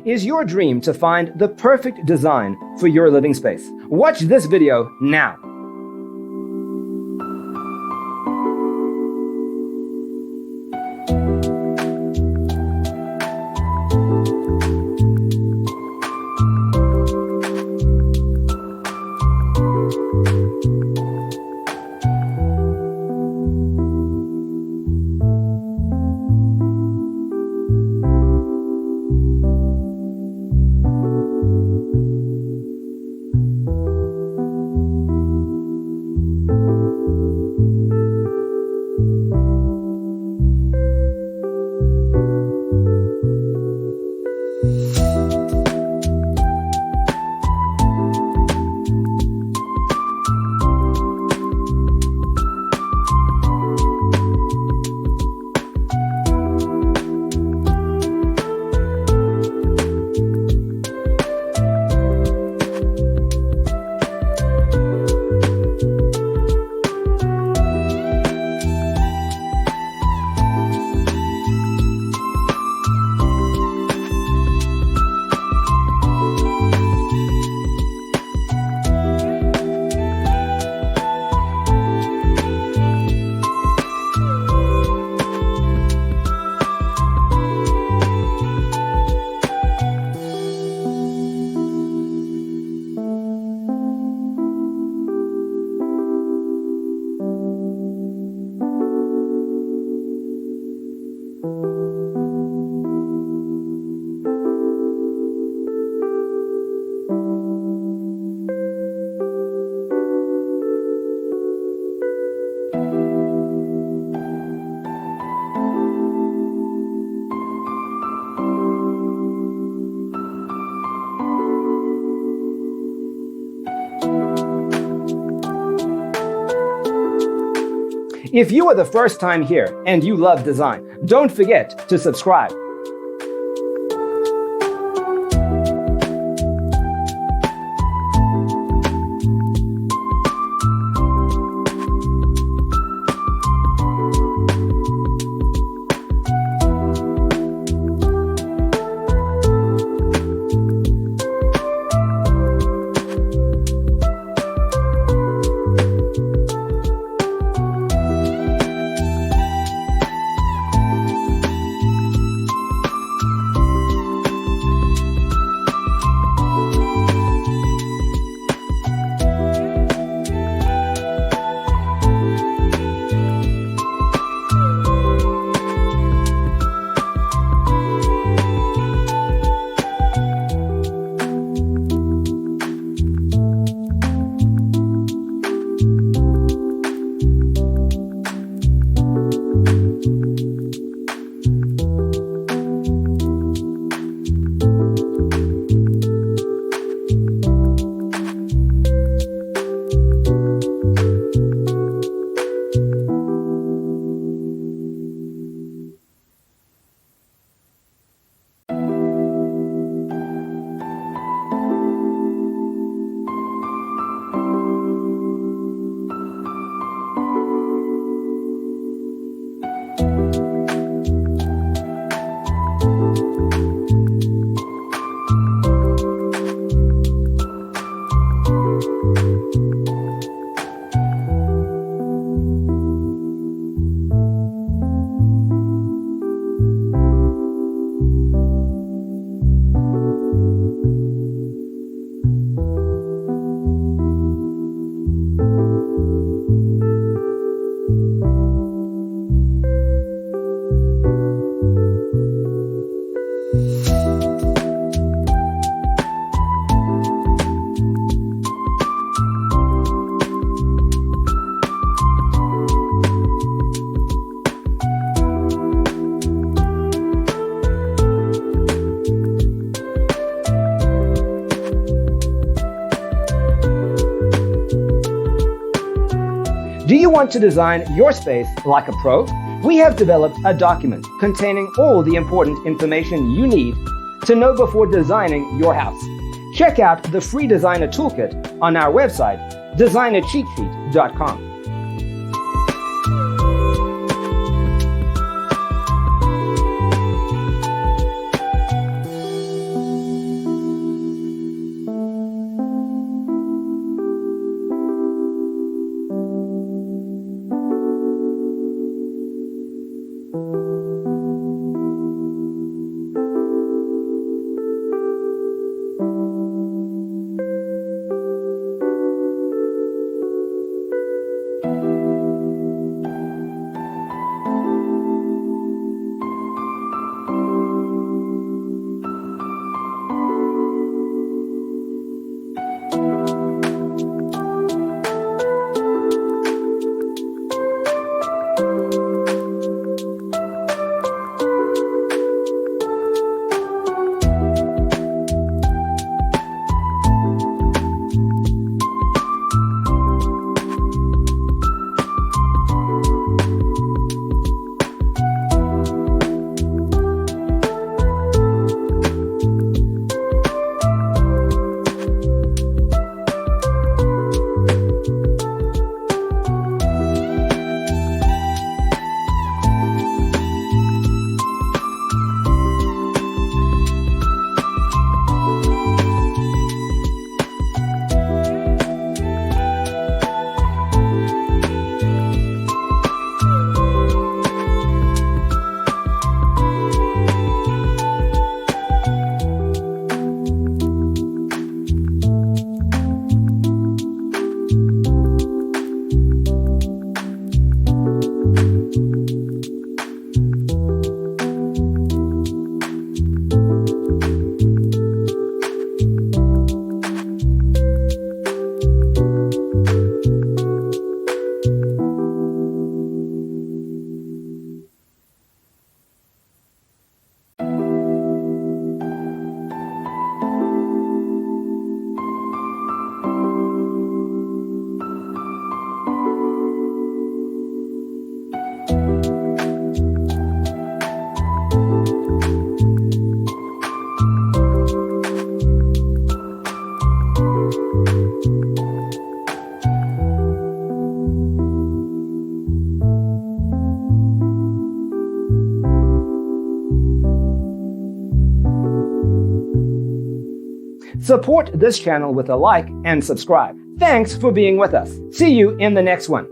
Is your dream to find the perfect design for your living space? Watch this video now. If you are the first time here and you love design, don't forget to subscribe. Do you want to design your space like a pro? We have developed a document containing all the important information you need to know before designing your house. Check out the free designer toolkit on our website, designercheatsheet.com. Support this channel with a like and subscribe. Thanks for being with us. See you in the next one.